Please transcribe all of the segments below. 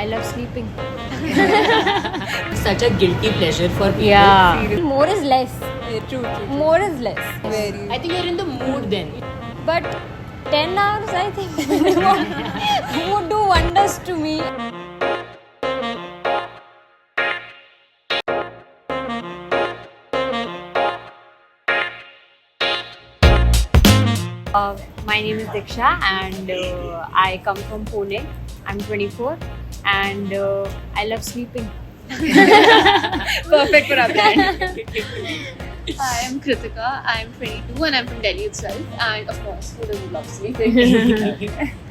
I love sleeping. Such a guilty pleasure for people. Yeah. More is less. True. More is less. Very. I think you're in the mood then. But 10 hours, I think, would do wonders to me. My name is Diksha and I come from Pune. I'm 24 and I love sleeping. Perfect for our brand. I am Kritika, I am 22 and I'm from Delhi itself, and of course, who doesn't love sleeping?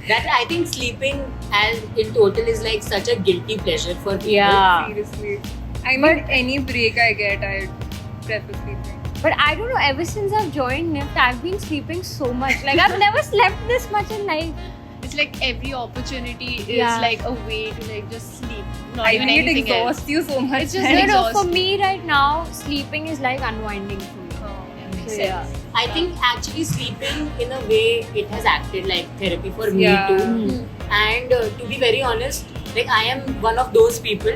That I think sleeping as in total is like such a guilty pleasure for people. Yeah. Seriously. I mean, any break I get, I prefer sleeping. But I don't know, ever since I've joined NIFT, I've been sleeping so much. Like, I've never slept this much in life. It's like every opportunity is Yeah. like a way to like just sleep, not I even think it anything exhausts else. you so much. It's just No, exhausting. for me right now, sleeping is like unwinding for me. That makes So, sense. yeah. I think actually sleeping in a way it has acted like therapy for me Yeah. too. Mm. And to be very honest, like I am one of those people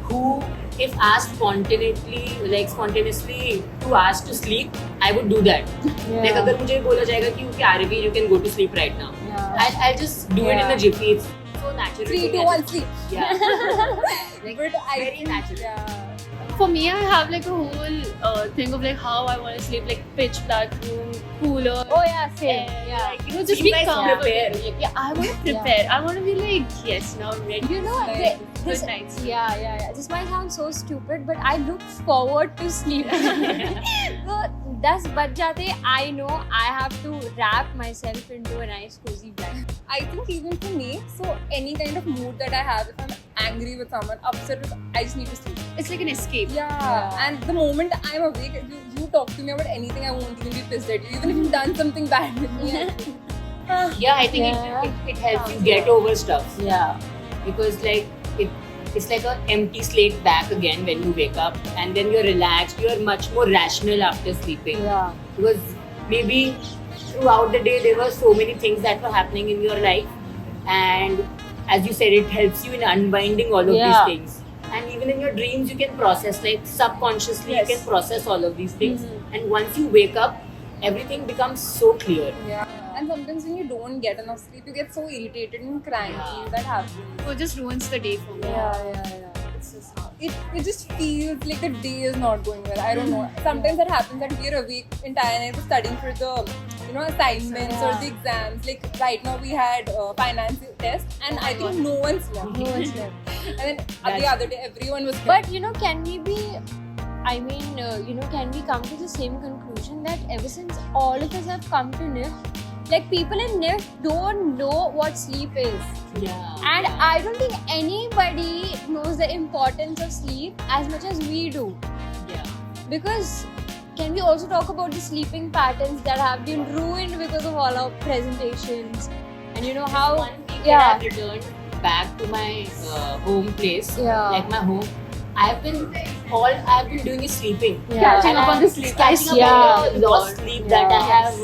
who, if asked spontaneously to ask to sleep, I would do that. Like अगर मुझे बोला जाएगा कि okay Aravi, you can go to sleep right now. Yeah. I'll just do it in a jiffy. It's so natural. 3, to me. 2, 1, sleep. Yeah. Like, But I very think, natural. yeah. For me, I have like a whole thing of like how I want to sleep, like pitch black room, cooler. Oh yeah, same. and, Yeah. like, you know, just You be guys comfortable. prepare. Yeah, I want to prepare. I want to be like, yes, now I'm ready. You know, Nice. this, Good night sleep. yeah. This might sound so stupid, but I look forward to sleeping. So, 10 baj jate, I know I have to wrap myself into a nice cozy blanket. I think even for me, so any kind of mood that I have, if I'm angry with someone, upset with, I just need to sleep. It's like an escape. Yeah. And the moment I'm awake, you talk to me about anything, I won't even be pissed at you. Even if you've done something bad with me. Yeah, I think Yeah. it helps you get over stuff. Yeah. Because like it's like an empty slate back again when you wake up, and then you're relaxed, you're much more rational after sleeping. Yeah. Because maybe throughout the day there were so many things that were happening in your life, and as you said, it helps you in unwinding all of Yeah. these things. And even in your dreams you can process, like subconsciously Yes. you can process all of these things. Mm-hmm. And once you wake up, everything becomes so clear. Yeah. And sometimes when you don't get enough sleep, you get so irritated and cranky. Yeah. That happens. So it just ruins the day for me. Yeah. It's just how it just feels like the day is not going well. I don't know. Sometimes that happens that we're awake entire night studying for the assignments or the exams. Like right now we had finance test, and I think no one slept. No one slept. And then the other day everyone was. But can we be? I mean, can we come to the same conclusion that ever since all of us have come to NIFT, like people in NIFT don't know what sleep is. Yeah. And I don't think anybody knows the importance of sleep as much as we do. Yeah. Because can we also talk about the sleeping patterns that have been ruined because of all our presentations? And you know how... One week Yeah. that I've returned back to my home place, Yeah. like my home, I've been doing is sleeping. Yeah. Catching up And on the sleep. Catching up Yeah. on the lost sleep that I Yeah. have,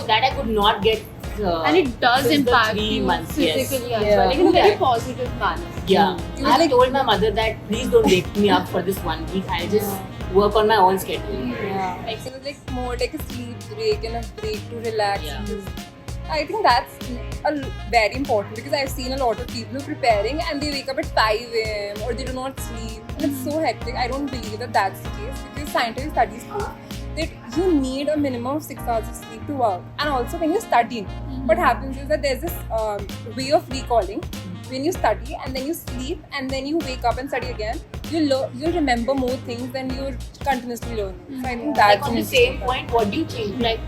that I could not get. And it does since the impact 3 you months, yes. physically as Yeah. well, like in a very Yeah. positive manner. Yeah. You I've like- told my mother that please don't wake me up for this 1 week. I'll just work on my own schedule. Yeah. Like it was like more like a sleep break and a break to relax. Yeah. I think that's very important because I've seen a lot of people who are preparing and they wake up at 5 a.m. or they do not sleep. And it's so hectic. I don't believe that that's the case because scientific studies prove that you need a minimum of 6 hours of sleep to work. And also when you're studying, what happens is that there's this way of recalling. When you study and then you sleep and then you wake up and study again, you'll remember more things than you're continuously learning. So I think that's Like on the same point, what do you think? Like,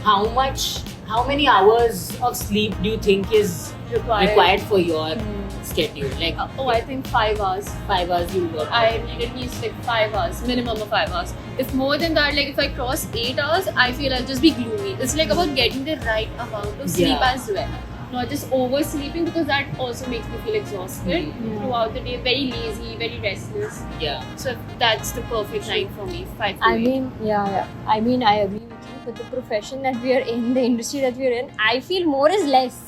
how many hours of sleep do you think is required for your schedule? Like, I think 5 hours. 5 hours you work. I need at least like 5 hours, minimum of 5 hours. If more than that, like if I cross 8 hours, I feel I'll just be gloomy. It's like about getting the right amount of sleep Yeah. as well. Not just oversleeping, because that also makes me feel exhausted throughout the day, very lazy, very restless. Yeah. So that's the perfect time for me, 5 to I 8. mean, yeah. I mean, I agree with you. But the profession that we are in, the industry that we are in, I feel more is less.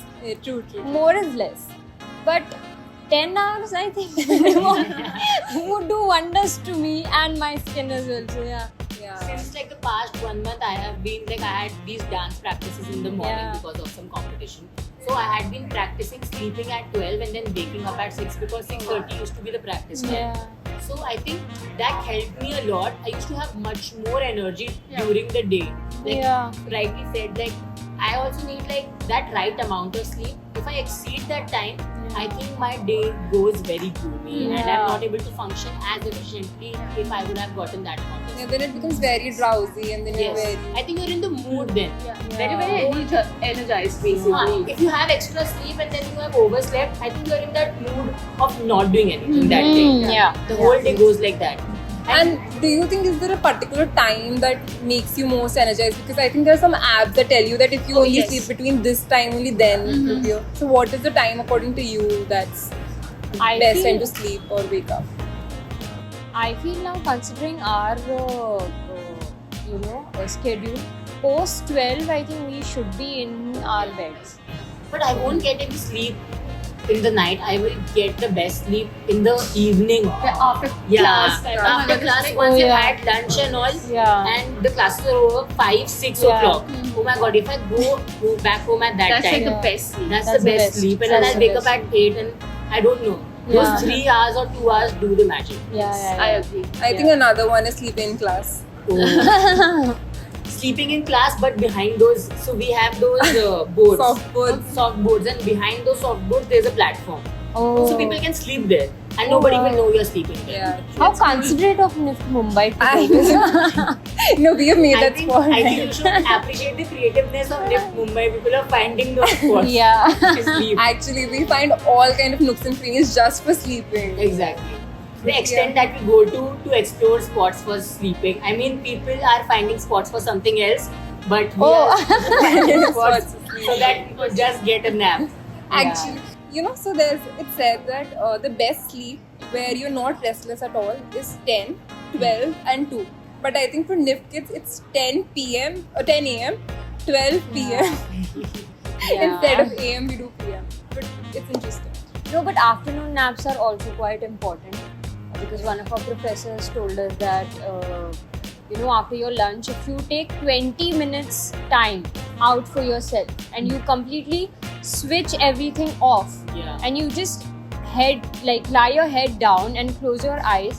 True. More is less. But 10 hours, I think, would do wonders to me and my skin as well. So yeah. Since like the past 1 month, I have been like I had these dance practices in the morning Yeah. because of some competition. So I had been practicing sleeping at 12 and then waking up at 6 because 6:30 used to be the practice time. Yeah. So I think that helped me a lot. I used to have much more energy during the day. Like Yeah. rightly said, like I also need like that right amount of sleep. If I exceed that time, I think my day goes very gloomy and I'm Yeah. not able to function as efficiently if I would have gotten that amount of sleep. Yeah, then it becomes very drowsy and then you're Yes, very. I think you're in the mood then. Very, very energized basically. If you have extra sleep and then you have overslept, I think you're in that mood of not doing anything that day. Yeah. The whole day goes like that. And do you think is there a particular time that makes you most energized? Because I think there are some apps that tell you that if you only yes. sleep between this time, only then. So what is the time according to you that's I best feel- time to sleep or wake up? I feel now, considering our schedule, post 12, I think we should be in our beds. But I won't get any sleep in the night. I will get the best sleep in the evening. After Yeah, class time. after class, once you've had lunch and all, Yeah. and the classes are over 5, 6 Yeah. o'clock. Oh my god, if I go back home at that That's time, like the Yeah. best sleep. that's That's the the best best. sleep. And then That's I'll the wake up best. at 8 and I don't know. Those Yeah. 3 hours or 2 hours do the magic. Yeah. I agree. I think another one is sleeping in class. Oh. Sleeping in class, but behind those, so we have those boards, Soft boards. soft boards, and behind those soft boards there's a platform, Oh. so people can sleep there, and nobody wow. will know you're sleeping there. Yeah. How considerate of NIFT Mumbai to I do this. No, we have made I that think, spot. I think you should appreciate the creativeness of NIFT Mumbai. People are finding those spots Yeah. to sleep. Actually, we find all kind of nooks and crannies just for sleeping. Exactly. The extent that we go to explore spots for sleeping. I mean, people are finding spots for something else, but we are finding spots so that we could just get a nap. Actually, so it said that the best sleep where you're not restless at all is 10, 12 and 2. But I think for NIFT kids, it's 10 p.m. or 10 a.m., 12 p.m. Instead of a.m. we do p.m. But it's interesting. No, but afternoon naps are also quite important, because one of our professors told us that after your lunch, if you take 20 minutes time out for yourself and you completely switch everything off, Yeah. and you just lie your head down and close your eyes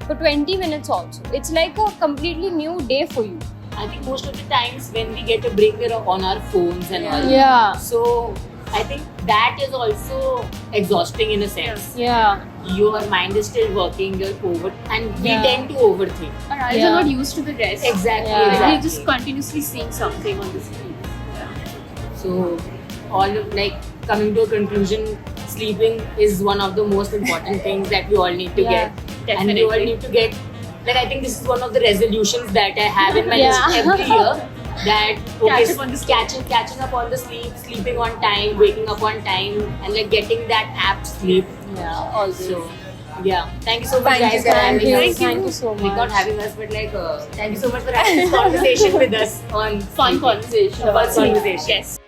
for 20 minutes also, it's like a completely new day for you. I think most of the times when we get a break, we're on our phones and all. Yeah. So I think that is also exhausting in a sense. Yeah. Your mind is still working, and we Yeah. tend to overthink. Our eyes Yeah. are not used to the rest. Exactly. Yeah. We're Exactly. just continuously seeing something on the screen. So, coming to a conclusion, sleeping is one of the most important things that we all need to Yeah, get. And we all definitely. need to get, I think this is one of the resolutions that I have in my Yeah. list every year. That Catch up on the sleep. catching up on the sleep, sleeping on time, waking up on time, and getting that apt sleep. Yeah. Always. So, yeah. Thank you so much, Thank you, guys, for guys. having us. Thank you so Like, much. not having us, but thank you so much for having this conversation with us on Fun sleeping. conversation. Fun conversation. Yes.